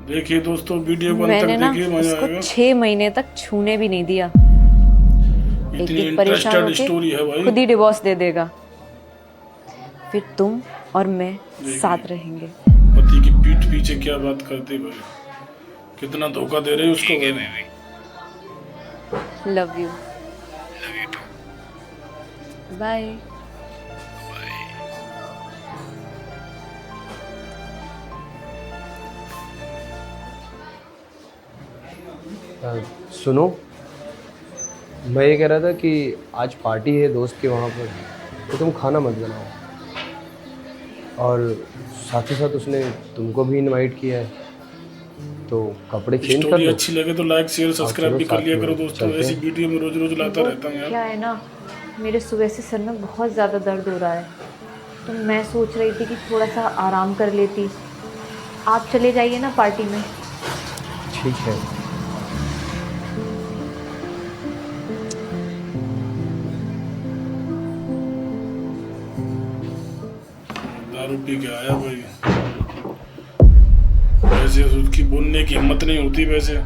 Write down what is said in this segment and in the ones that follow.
देखिए दोस्तों, वीडियो को अंत मैंने तक ना देखिए, मजा उसको आएगा। 6 महीने तक छूने भी नहीं दिया। एक इतनी दिन परेशान इंटरेस्टेड होके स्टोरी है भाई। खुद ही डिवोर्स दे देगा, फिर तुम और मैं देखिए साथ रहेंगे। पति की पीठ पीछे क्या बात करते भाई, कितना धोखा दे रहे उसको भाई। Love you. बाय। सुनो, मैं ये कह रहा था कि आज पार्टी है दोस्त के वहाँ पर, तो तुम खाना मत बनाओ। और साथ ही साथ उसने तुमको भी इनवाइट किया है, तो कपड़े चेंज कर स्टोरी लो। अच्छी लगे तो लाइक शेयर और सब्सक्राइब चलो भी कर साथ लिया में करो दोस्तों, चलते ऐसी हैं। वीडियो में रोज रोज लाता वो रहता हूँ यार। क्या है ना, मेरे सुबह से सर में बहुत ज़्यादा दर्द हो रहा है, तो मैं सोच रही थी कि थोड़ा सा आराम कर लेती। आप चले जाइए ना पार्टी में। ठीक है। दारू पी के आया भाई, वैसे उसकी बोलने की हिम्मत नहीं होती वैसे।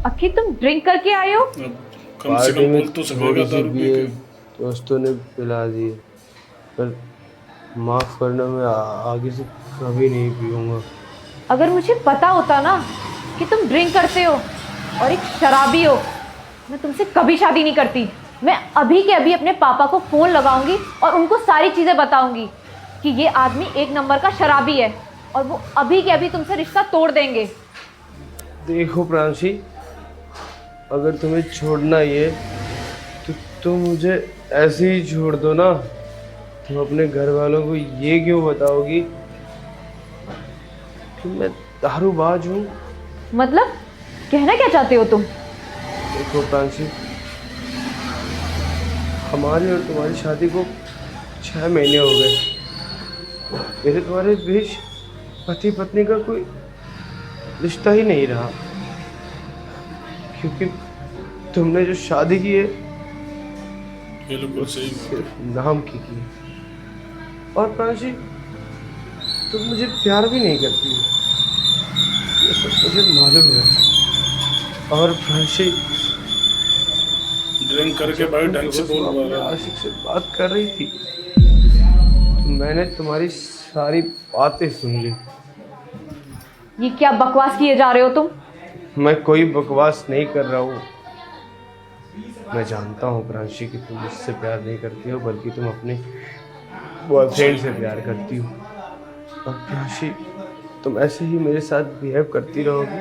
आखिर तुम ड्रिंक करके आए हो? अब कम से पार्टी कम में बोल तो थोड़ी सकेगा सी दारू पी पिए, के। दोस्तों ने पिला दिए, पर माफ़ करना, मैं आगे से कभी नहीं पीऊँगा। अगर मुझे पता होता ना कि तुम ड्रिंक करते हो और एक शराबी हो, मैं तुमसे कभी शादी नहीं करती। मैं अभी के अभी अपने पापा को फ़ोन लगाऊंगी और उनको सारी चीज़ें बताऊंगी कि ये आदमी एक नंबर का शराबी है, और वो अभी के अभी तुमसे रिश्ता तोड़ देंगे। देखो प्रांशी, अगर तुम्हें छोड़ना ही है तो तुम मुझे ऐसे ही छोड़ दो ना। तुम अपने घर वालों को ये क्यों बताओगी कि मैं दारूबाज हूँ? मतलब कहना क्या चाहते हो तुम? देखो प्रांशी, हमारी और तुम्हारी शादी को 6 महीने हो गए। मेरे तुम्हारे बीच पति पत्नी का कोई रिश्ता ही नहीं रहा, क्योंकि तुमने जो शादी की है बिल्कुल सही बात। सिर्फ नाम की है। और प्रांशी, तुम मुझे प्यार भी नहीं करती हो, ये सब मुझे मालूम है। और प्रांशी, ड्रिंक करके जब भाई तुम ढंग से सुबह बोल सुबह पा अपने रहा है। आशिक से बात कर रही थी, तो मैंने तुम्हारी सारी बातें सुन ली। ये क्या बकवास किए जा रहे हो तुम? मैं कोई बकवास नहीं कर रहा हूँ। मैं जानता हूँ प्रांशी कि तुम मुझसे प्यार नहीं करती हो, बल्कि तुम अपने बॉयफ्रेंड से प्यार करती हो। और प्रांशी, तुम ऐसे ही मेरे साथ बिहेव करती रहोगी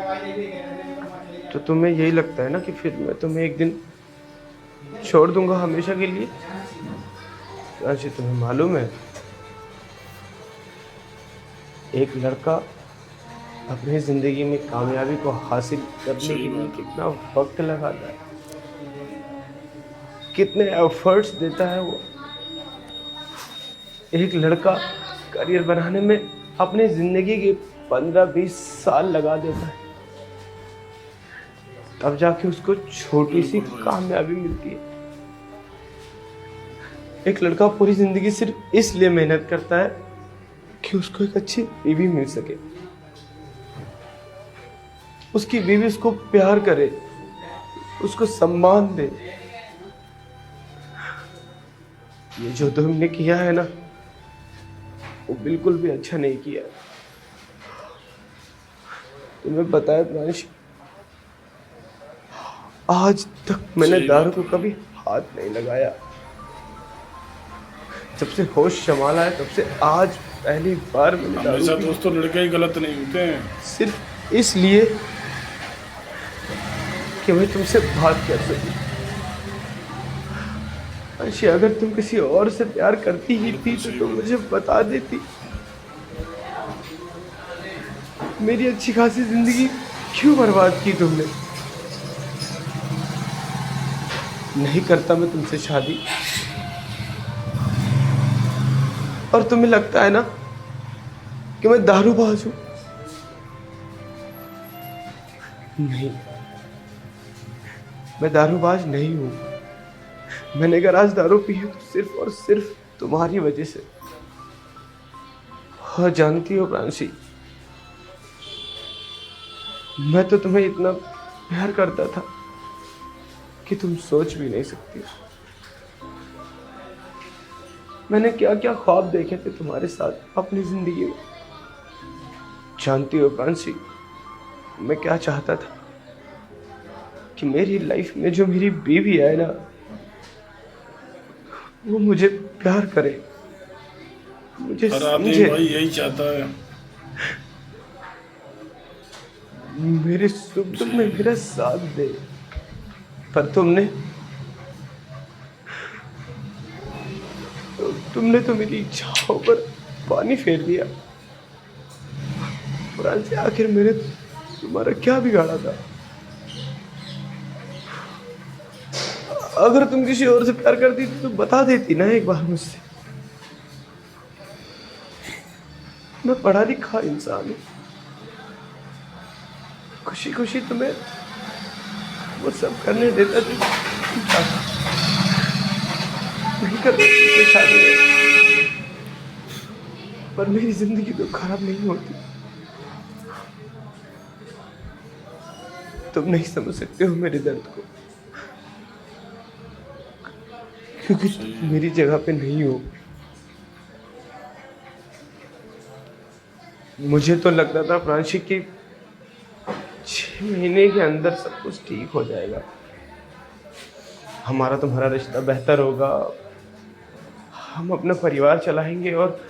तो तुम्हें यही लगता है ना कि फिर मैं तुम्हें एक दिन छोड़ दूंगा हमेशा के लिए। प्रांशी, तुम्हें मालूम है, एक लड़का अपनी जिंदगी में कामयाबी को हासिल करने सही के लिए बात है। कितना वक्त लगाता है, कितने एफर्ट्स देता है वो। एक लड़का करियर बनाने में अपनी जिंदगी के 15-20 साल लगा देता है, तब जाके उसको छोटी सी बिल्कुल भाई। कामयाबी मिलती है। एक लड़का पूरी जिंदगी सिर्फ इसलिए मेहनत करता है कि उसको एक अच्छी बीवी मिल सके, उसकी बीवी उसको प्यार करे, उसको सम्मान दे। ये जो तुमने किया है ना, वो बिल्कुल भी अच्छा नहीं किया। तुम्हें पता है प्रांश, आज तक मैंने सही दारू बात को है। कभी हाथ नहीं लगाया। जब से होश संभाला है, तब से आज पहली बार मैंने दारू हमेशा पी। दोस्तों लड़के ही गलत नहीं होते हैं। सिर्फ इसलिए कि मैं तुमसे बात कर सकूं। अंशी, अगर तुम किसी और से प्यार करती ही थी तो तुम मुझे बता देती। मेरी अच्छी खासी जिंदगी क्यों बर्बाद की तुमने? नहीं करता मैं तुमसे शादी, और तुम्हें लगता है ना कि मैं दारूबाज हूं। नहीं, मैं दारूबाज नहीं हूं। मैंने अगर आज दारू पी है तो सिर्फ और सिर्फ तुम्हारी वजह से। और जानती हो प्रांशी, मैं तो तुम्हें इतना प्यार करता था कि तुम सोच भी नहीं सकती। मैंने क्या क्या ख्वाब देखे थे तुम्हारे साथ अपनी जिंदगी में। जानती हो प्रांशी, मैं क्या चाहता था कि मेरी लाइफ में जो मेरी बीवी है ना, वो मुझे प्यार करे, मुझे हर आदमी समझे, भाई यही चाहता है। मेरे सुख दुख में मेरा साथ दे। पर तुमने तो मेरी इच्छाओं पर पानी फेर दिया। प्रांशी, आखिर मैंने तुम्हारा क्या बिगाड़ा था? अगर तुम किसी और से प्यार करती तो बता देती ना एक बार मुझसे। मैं पढ़ा लिखा इंसान हूं, खुशी खुशी तुम्हें वो सब करने देता थी। नहीं करता तुमसे शादी, पर मेरी जिंदगी तो खराब नहीं होती। तुम नहीं समझ सकते हो मेरे दर्द को, क्योंकि तुम मेरी जगह पे नहीं हो। मुझे तो लगता था प्रांशी कि 6 महीने के अंदर सब कुछ ठीक हो जाएगा, हमारा तुम्हारा रिश्ता बेहतर होगा, हम अपना परिवार चलाएंगे और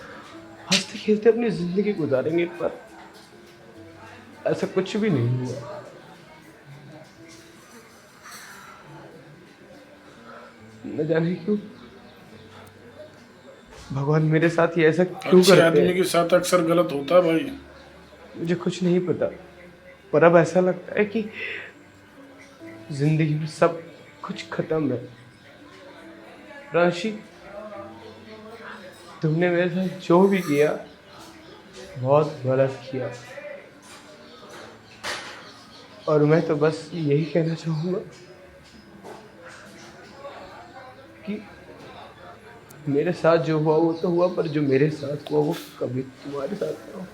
हंसते खेलते अपनी जिंदगी गुजारेंगे। पर ऐसा कुछ भी नहीं हुआ। न जाने क्यों भगवान मेरे साथ ही ऐसा क्यों अच्छे करते आदमी हैं। के साथ अक्सर गलत होता है भाई। मुझे कुछ नहीं पता, पर अब ऐसा लगता है कि जिंदगी में सब कुछ खत्म है। राशि, तुमने मेरे साथ जो भी किया बहुत गलत किया, और मैं तो बस यही कहना चाहूंगा कि मेरे साथ जो हुआ वो तो हुआ, पर जो मेरे साथ हुआ वो कभी तुम्हारे साथ ना हो।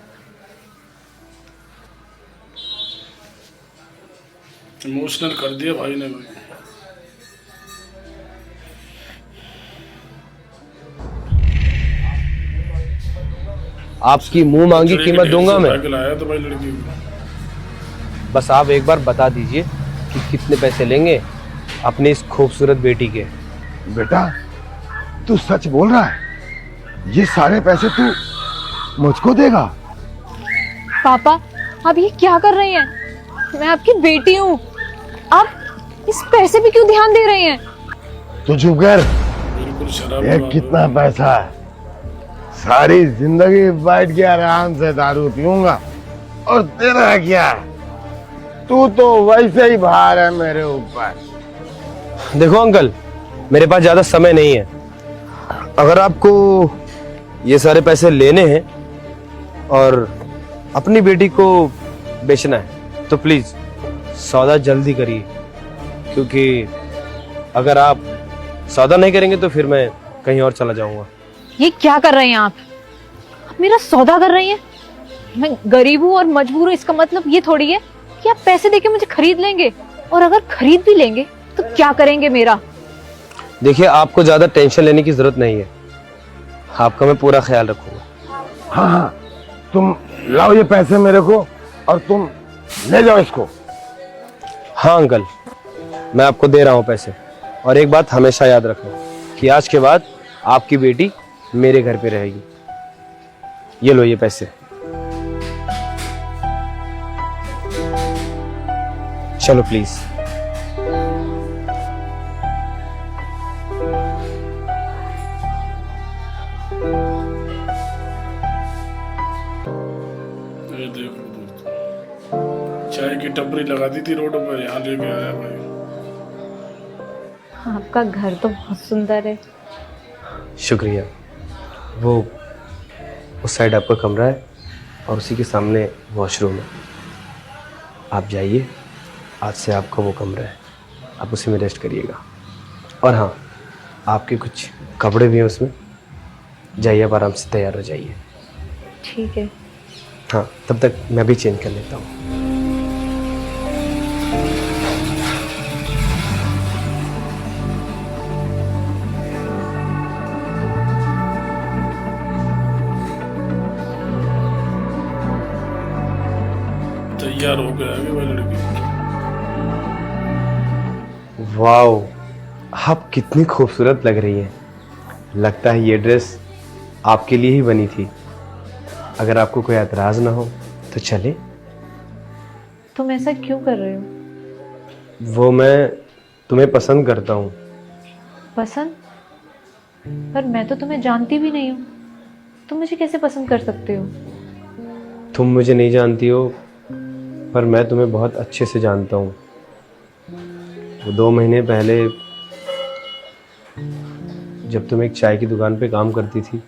इमोशनल कर दिया भाई ने भाई। आपकी मुंह मांगी कीमत दूंगा मैं। लाया तो भाई लड़की को। बस आप एक बार बता दीजिए कि कितने पैसे लेंगे अपनी इस खूबसूरत बेटी के। बेटा, तू सच बोल रहा है? ये सारे पैसे तू मुझको देगा? पापा, आप ये क्या कर रहे हैं? मैं आपकी बेटी हूँ, आप इस पैसे पे क्यों ध्यान दे रहे हैं? तू चुप कर। बिल्कुल शराब ये कितना पैसा है? सारी जिंदगी बैठ के आराम से दारू पीऊंगा, और तेरा क्या? तू तो वैसे ही भार है मेरे ऊपर। देखो अंकल, मेरे पास ज्यादा समय नहीं है। अगर आपको ये सारे पैसे लेने हैं और अपनी बेटी को बेचना है तो प्लीज सौदा जल्दी करिए, क्योंकि अगर आप सौदा नहीं करेंगे तो फिर मैं कहीं और चला जाऊंगा। ये क्या कर रहे हैं आप मेरा सौदा कर रही हैं? मैं गरीब हूँ और मजबूर हूँ, इसका मतलब ये थोड़ी है कि आप पैसे देके मुझे खरीद लेंगे, और अगर खरीद भी लेंगे तो क्या करेंगे मेरा? देखिए, आपको ज्यादा टेंशन लेने की जरूरत नहीं है, आपका मैं पूरा ख्याल रखूंगा। हाँ हाँ, तुम लाओ ये पैसे मेरे को, और तुम ले जाओ इसको। हाँ अंकल, मैं आपको दे रहा हूँ पैसे, और एक बात हमेशा याद रखना कि आज के बाद आपकी बेटी मेरे घर पे रहेगी। ये लो ये पैसे। चलो प्लीज। ये देख लो दोस्तों, चाय की टपरी लगा दी थी रोड पर, यहाँ लेके आया भाई। आपका घर तो बहुत सुंदर है। शुक्रिया। वो उस साइड आपका कमरा है और उसी के सामने वॉशरूम है। आप जाइए, आज से आपका वो कमरा है, आप उसी में रेस्ट करिएगा। और हाँ, आपके कुछ कपड़े भी हैं उसमें, जाइए आप आराम से तैयार हो जाइए। ठीक है। हाँ, तब तक मैं भी चेंज कर लेता हूँ। तैयार हो गया है भाई लड़की। वाओ, आप कितनी खूबसूरत लग रही हैं। लगता है ये ड्रेस आपके लिए ही बनी थी। अगर आपको कोई एतराज़ ना हो तो चले। तुम ऐसा क्यों कर रहे हो? वो मैं तुम्हें पसंद करता हूँ। पसंद? पर मैं तो तुम्हें जानती भी नहीं हूँ, तुम मुझे कैसे पसंद कर सकते हो? तुम मुझे नहीं जानती हो, पर मैं तुम्हें बहुत अच्छे से जानता हूँ। वो 2 महीने पहले जब तुम एक चाय की दुकान पे काम करती थी,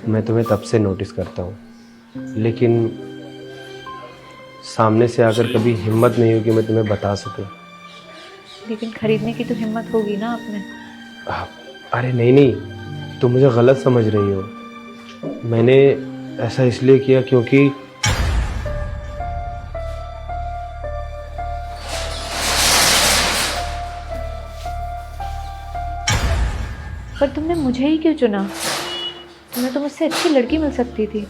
मैं तुम्हें तब से नोटिस करता हूँ, लेकिन सामने से आकर कभी हिम्मत नहीं हुई कि मैं तुम्हें बता सकूं। लेकिन खरीदने की तो हिम्मत होगी ना आप में। अरे नहीं नहीं, तुम मुझे गलत समझ रही हो। मैंने ऐसा इसलिए किया क्योंकि पर तुमने मुझे ही क्यों चुना? तुम्हें तो मुझसे अच्छी लड़की मिल सकती थी।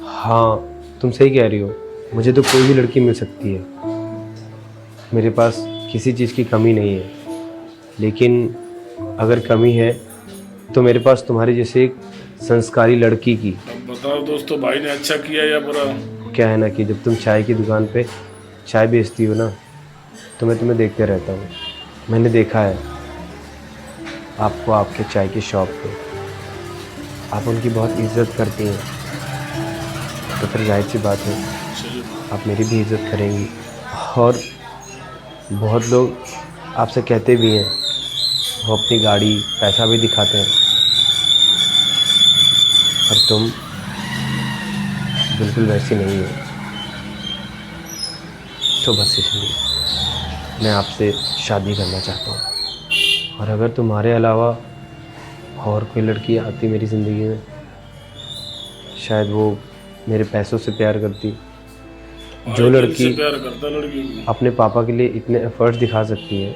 हाँ, तुम सही कह रही हो। मुझे तो कोई भी लड़की मिल सकती है। मेरे पास किसी चीज़ की कमी नहीं है, लेकिन अगर कमी है तो मेरे पास तुम्हारी जैसे एक संस्कारी लड़की की। अब बताओ दोस्तों, भाई ने अच्छा किया या बुरा? क्या है ना कि जब तुम चाय की दुकान पे चाय बेचती हो ना, तो मैं तुम्हें देखते रहता हूँ। मैंने देखा है आपको आपके चाय की शॉप पे। आप उनकी बहुत इज्जत करती हैं, तो फिर जाहिर सी बात है चलिए, आप मेरी भी इज्जत करेंगी। और बहुत लोग आपसे कहते भी हैं, वो अपनी गाड़ी पैसा भी दिखाते हैं, पर तुम बिल्कुल वैसी नहीं हो। तो बस इसलिए मैं आपसे शादी करना चाहता हूँ। और अगर तुम्हारे अलावा और कोई लड़की आती मेरी ज़िंदगी में, शायद वो मेरे पैसों से प्यार करती। जो भाई दिल लड़की से प्यार करता लड़की को। अपने पापा के लिए इतने एफर्ट्स दिखा सकती है,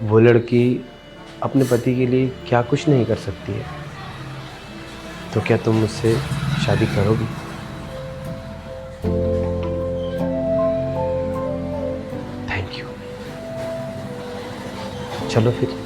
वो लड़की अपने पति के लिए क्या कुछ नहीं कर सकती है। तो क्या तुम मुझसे शादी करोगी? Thank you. चलो फिर।